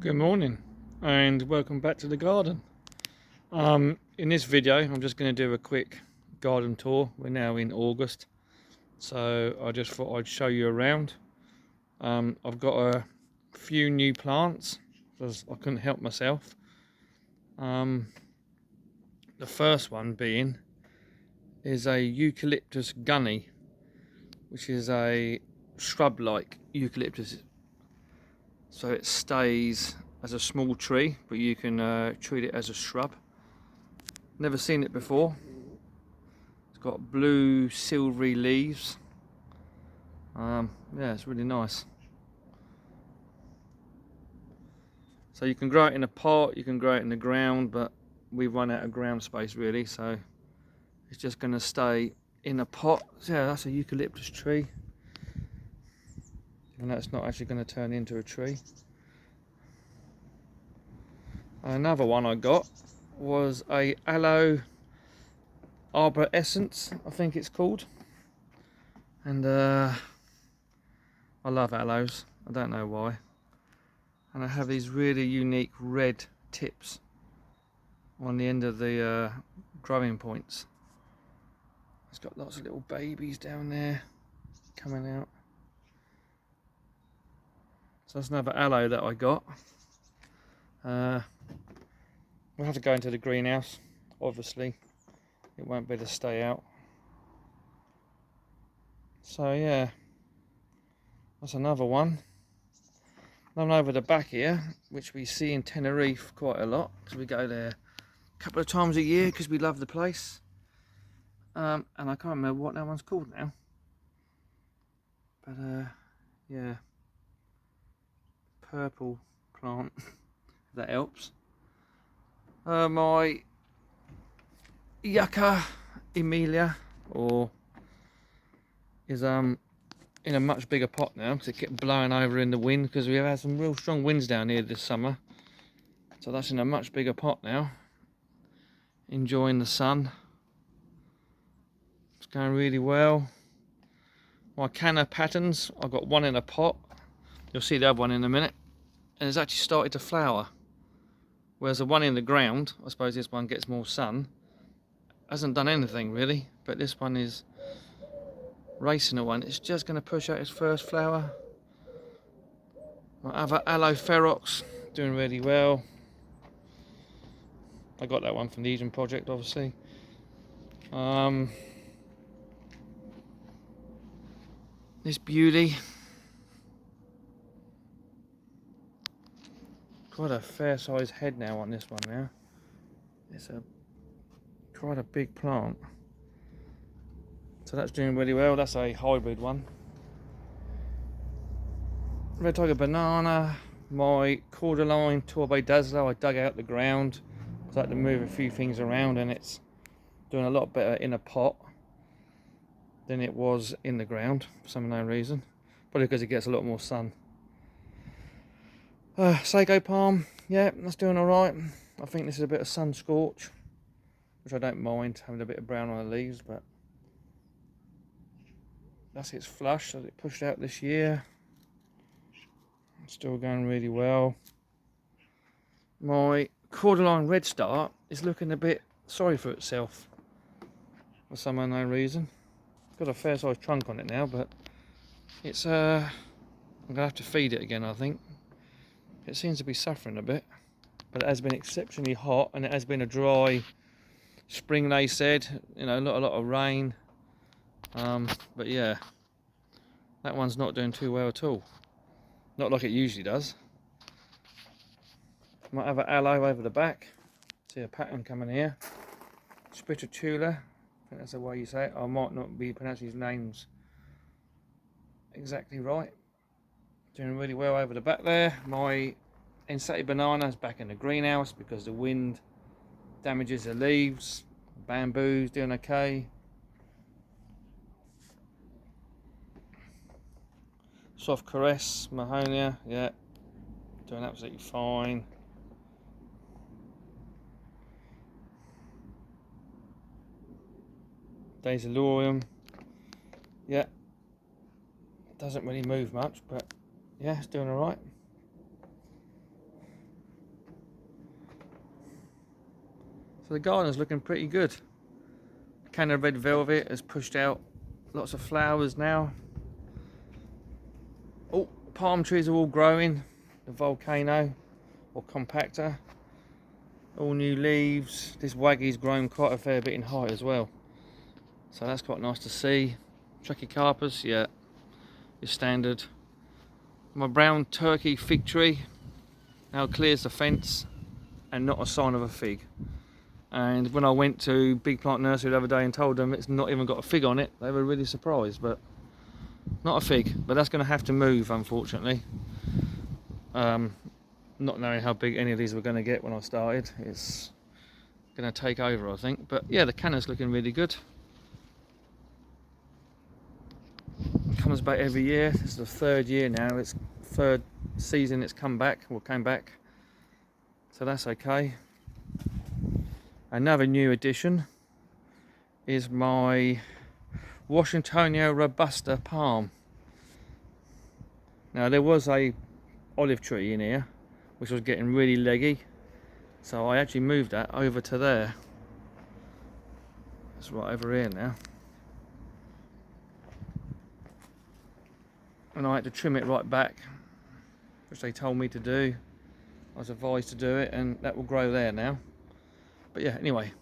Good morning and welcome back to the garden. In this video I'm just going to do a quick garden tour. We're now in August, so I just thought I'd show you around. I've got a few new plants because I couldn't help myself. The first one being is a eucalyptus gunny, which is a shrub-like eucalyptus. So it stays as a small tree, but you can treat it as a shrub. Never seen it before. It's got blue silvery leaves. Yeah, it's really nice. So you can grow it in a pot, you can grow it in the ground, but we've run out of ground space really, so it's just going to stay in a pot. So yeah, that's a eucalyptus tree. And that's not actually going to turn into a tree. Another one I got was a aloe arborescens, I think it's called. And I love aloes, I don't know why. And I have these really unique red tips on the end of the growing points. It's got lots of little babies down there coming out. So that's another aloe that I got. We'll have to go into the greenhouse, obviously. It won't be able to stay out. So yeah, that's another one. Then over the back here, which we see in Tenerife quite a lot, because we go there a couple of times a year because we love the place. And I can't remember what that one's called now. But yeah, purple plant, if that helps. My Yucca Emilia, or is in a much bigger pot now because it kept blowing over in the wind, because we have had some real strong winds down here this summer. So that's in a much bigger pot now, enjoying the sun. It's going really well. My canna patterns, I've got one in a pot, you'll see the other one in a minute, and it's actually started to flower. Whereas the one in the ground, I suppose this one gets more sun, hasn't done anything really, but this one is racing a one. It's just going to push out its first flower. My other aloe ferox doing really well. I got that one from the Eden project, obviously. This beauty, quite a fair sized head now on this one now. It's quite a big plant. So that's doing really well. That's a hybrid one. Red Tiger banana, my cordyline Torbay Dazzler, I dug out the ground because I had to move a few things around, and it's doing a lot better in a pot than it was in the ground for some unknown reason. Probably because it gets a lot more sun. Sago palm, yeah, that's doing alright. I think this is a bit of sun scorch, which I don't mind, having a bit of brown on the leaves, but that's its flush that it pushed out this year. Still going really well. My cordyline redstart is looking a bit sorry for itself for some unknown reason. Got a fair sized trunk on it now, but it's I'm gonna have to feed it again, I think. It seems to be suffering a bit, but it has been exceptionally hot, and it has been a dry spring, they said, you know, not a lot of rain. But yeah, that one's not doing too well at all. Not like it usually does. Might have an aloe over the back. See a pattern coming here. Spittatula, I think that's the way you say it. I might not be pronouncing his names exactly right. Doing really well over the back there. My Insati banana is back in the greenhouse because the wind damages the leaves. Bamboo's doing okay. Soft caress, Mahonia, yeah, doing absolutely fine. Daisylorium, yeah, doesn't really move much, but yeah, it's doing alright. So the garden's looking pretty good. Can of red velvet has pushed out lots of flowers now. Oh, palm trees are all growing. The volcano or compactor, all new leaves. This waggy's grown quite a fair bit in height as well, so that's quite nice to see. Trachycarpus, yeah, your standard. My brown turkey fig tree now clears the fence and not a sign of a fig. And when I went to Big Plant Nursery the other day and told them it's not even got a fig on it, they were really surprised. But not a fig, but that's going to have to move, unfortunately. Not knowing how big any of these were going to get when I started, it's going to take over, I think. But yeah, the cannon's looking really good. It comes back every year. This is the third year now. It's third season it's come back, or came back. So that's okay. Another new addition is my Washingtonia robusta palm. Now there was a olive tree in here which was getting really leggy, so I actually moved that over to there. It's right over here now, and I had to trim it right back, which they told me to do. I was advised to do it, and that will grow there now. But yeah, anyway,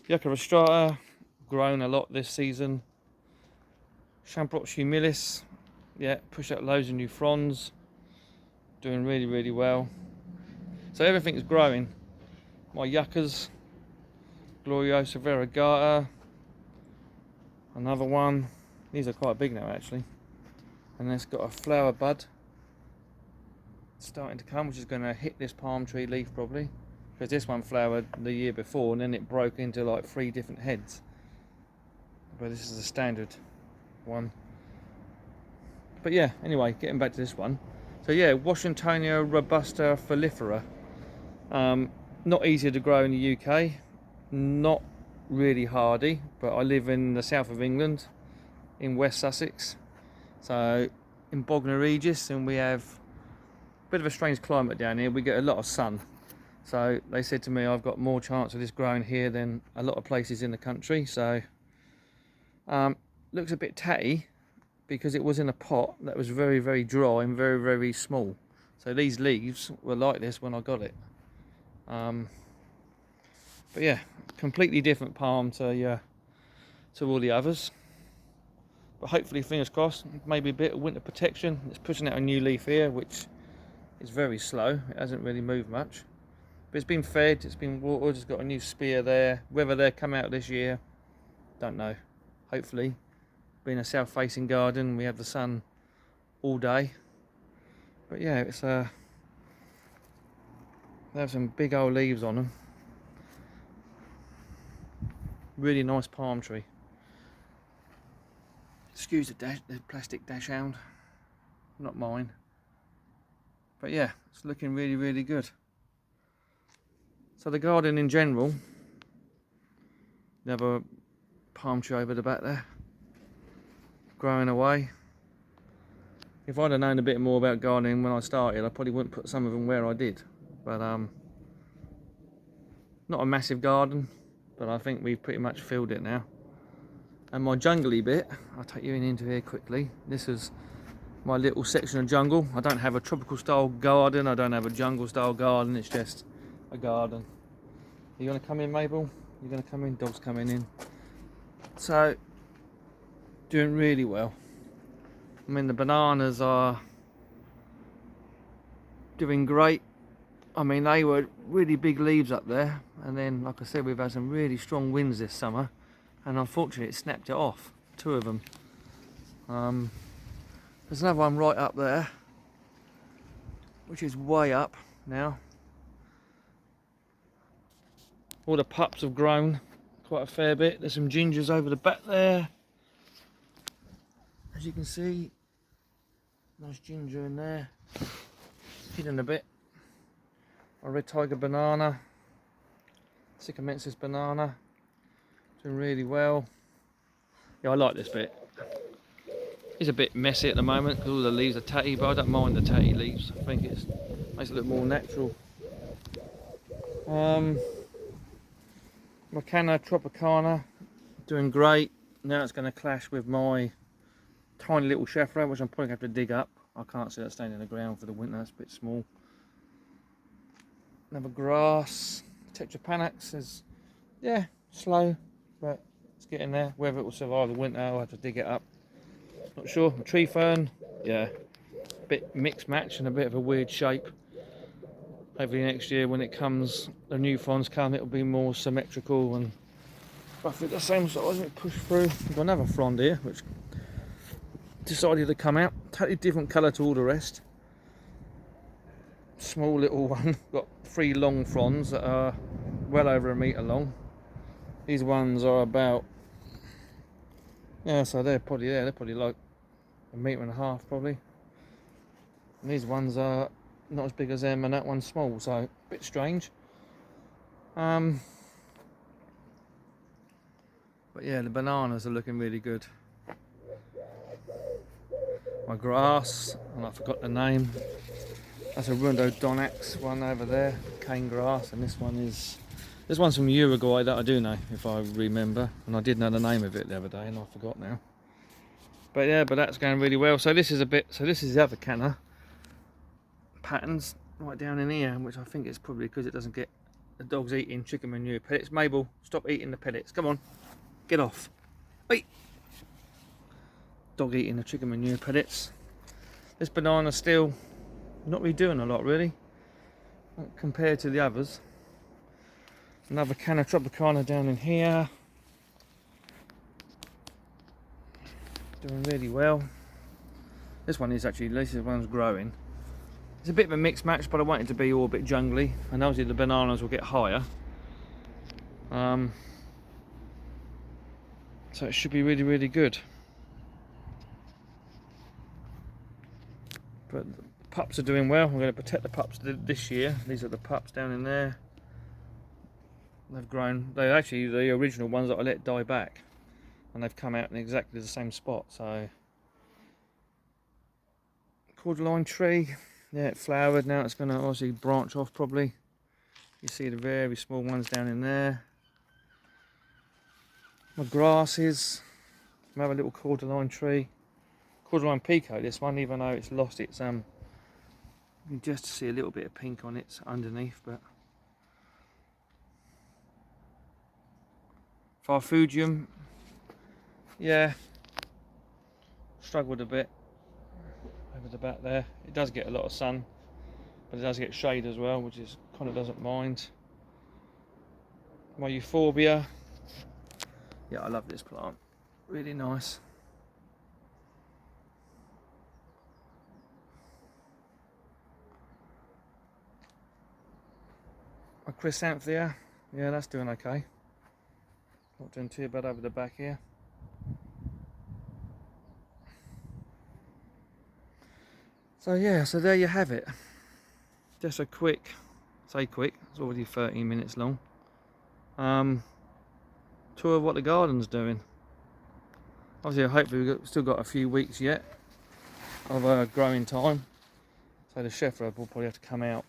Yucca rostrata, grown a lot this season. Champrox humilis, yeah, pushed out loads of new fronds, doing really, really well. So everything's growing. My yuccas, Gloriosa variegata, another one. These are quite big now actually. And it's got a flower bud starting to come, which is going to hit this palm tree leaf probably, because this one flowered the year before and then it broke into like 3 different heads. But this is a standard one. But yeah, anyway, getting back to this one. So yeah, Washingtonia robusta folifera. Not easy to grow in the UK, not really hardy, but I live in the south of England, in West Sussex, so in Bognor Regis, and we have a bit of a strange climate down here. We get a lot of sun, so they said to me I've got more chance of this growing here than a lot of places in the country. So looks a bit tatty because it was in a pot that was very, very dry and very, very small. So these leaves were like this when I got it. But yeah, completely different palm to all the others. But hopefully, fingers crossed, maybe a bit of winter protection. It's pushing out a new leaf here, which is very slow. It hasn't really moved much. But it's been fed, it's been watered, it's got a new spear there. Whether they'll come out this year, don't know. Hopefully. Being a south-facing garden, we have the sun all day. But yeah, it's they have some big old leaves on them. Really nice palm tree. Excuse the plastic dash hound, not mine. But yeah, it's looking really, really good. So the garden in general, you have a palm tree over the back there, growing away. If I'd have known a bit more about gardening when I started, I probably wouldn't put some of them where I did. But not a massive garden, but I think we've pretty much filled it now. And my jungly bit, I'll take you into here quickly. This is my little section of jungle. I don't have a tropical style garden, I don't have a jungle style garden, it's just a garden. Are you gonna come in, Mabel? You're gonna come in? Dog's coming in. So, doing really well. I mean, the bananas are doing great. I mean, they were really big leaves up there, and then, like I said, we've had some really strong winds this summer, and unfortunately it snapped it off, 2 of them. There's another one right up there, which is way up now. All the pups have grown quite a fair bit. There's some gingers over the back there, as you can see. Nice ginger in there, hidden a bit. A red tiger banana, Sycamensis banana, doing really well. Yeah, I like this bit. It's a bit messy at the moment because all the leaves are tatty, but I don't mind the tatty leaves. I think it makes it look more natural. My Canna Tropicana doing great. Now it's going to clash with my tiny little Sheffra, which I'm probably going to have to dig up. I can't see that staying in the ground for the winter, it's a bit small. Another grass. Tetrapanax is, yeah, slow, but it's getting there. Whether it will survive the winter, I'll have to dig it up. Not sure. A tree fern, yeah, a bit mixed match and a bit of a weird shape. Hopefully next year when it comes, the new fronds come, it'll be more symmetrical and roughly the same size. It push through. We've got another frond here, which decided to come out. Totally different colour to all the rest. Small little one. Got 3 long fronds that are well over 1 metre long. These ones are about, yeah, so they're probably there. They're probably like 1.5 metres probably. And these ones are not as big as them, and that one's small, so a bit strange. But yeah, the bananas are looking really good. My grass, and I forgot the name. That's a Rhododendron one over there, cane grass, and this one's from Uruguay that I do know, if I remember, and I did know the name of it the other day, and I forgot now. But yeah, but that's going really well. So this is the other Canna patterns right down in here, which I think is probably because it doesn't get the dogs eating chicken manure pellets. Mabel, stop eating the pellets. Come on, get off. Wait. Dog eating the chicken manure pellets. This banana still not really doing a lot really compared to the others. Another Canna Tropicana down in here, doing really well. This one is actually, this one's growing. It's a bit of a mixed match, but I want it to be all a bit jungly, and obviously the bananas will get higher. So it should be really, really good. But the pups are doing well. I'm going to protect the pups this year. These are the pups down in there. They've grown. They're actually the original ones that I let die back, and they've come out in exactly the same spot. So, cordyline tree. Yeah, it flowered. Now it's going to obviously branch off probably. You see the very small ones down in there. My grasses. Another little cordyline tree. Cordyline pico, this one, even though it's lost its you can just see a little bit of pink on it underneath, but Farfugium, yeah, struggled a bit over the back there. It does get a lot of sun, but it does get shade as well, which is kind of doesn't mind. My Euphorbia, yeah, I love this plant, really nice. My Chrysanthia, yeah, that's doing okay. Not doing too bad over the back here. So yeah, so there you have it. Just a quick, say quick, it's already 13 minutes long. Tour of what the garden's doing. Obviously, hopefully we've still got a few weeks yet of growing time. So the Sheffra will probably have to come out.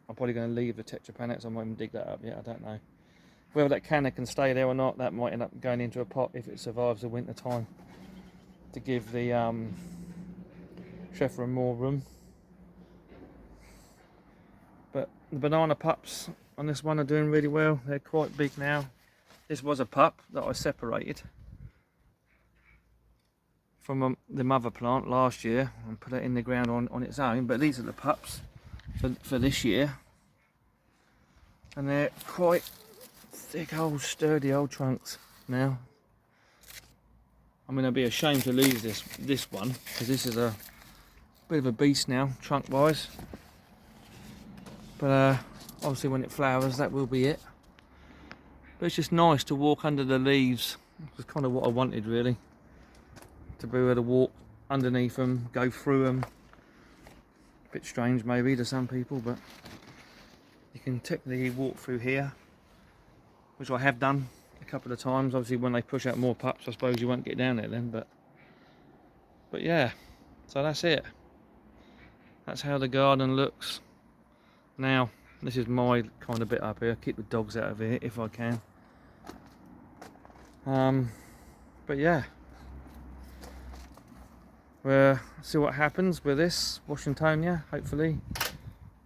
I'm probably going to leave the Tetrapanax. I might even dig that up yet, I don't know. Whether that Canna can stay there or not, that might end up going into a pot if it survives the winter time, to give the Sheffra more room. But the banana pups on this one are doing really well. They're quite big now. This was a pup that I separated from the mother plant last year and put it in the ground on its own, but these are the pups for this year, and they're quite thick old sturdy old trunks now. I'm going to be ashamed to lose this one, because this is a bit of a beast now trunk wise, but obviously when it flowers that will be it. But it's just nice to walk under the leaves. It's kind of what I wanted really, to be able to walk underneath them, go through them. A bit strange maybe to some people, but you can technically walk through here, which I have done a couple of times. Obviously when they push out more pups, I suppose you won't get down there then, but yeah, so that's it. That's how the garden looks. Now this is my kind of bit up here. Keep the dogs out of here if I can. But yeah, we'll see what happens with this Washingtonia. Hopefully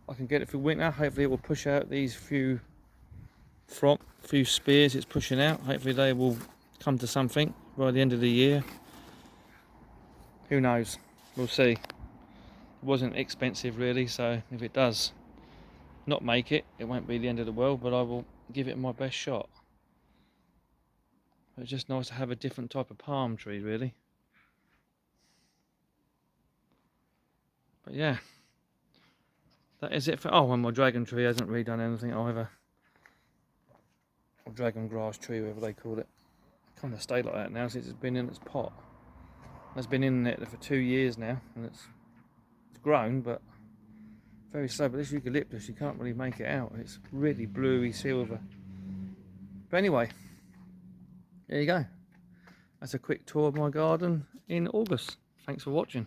I can get it through winter. Hopefully it will push out these few spears it's pushing out. Hopefully they will come to something by the end of the year. Who knows? We'll see. It wasn't expensive really, so if it does not make it, it won't be the end of the world, but I will give it my best shot. It's just nice to have a different type of palm tree really. But yeah, that is it for, oh, and my dragon tree hasn't really done anything either. Or dragon grass tree, whatever they call it. Kind of stayed like that now since it's been in its pot. It's been in it for 2 years now, and it's grown, but very slow. But this eucalyptus, you can't really make it out. It's really bluey silver. But anyway, there you go. That's a quick tour of my garden in August. Thanks for watching.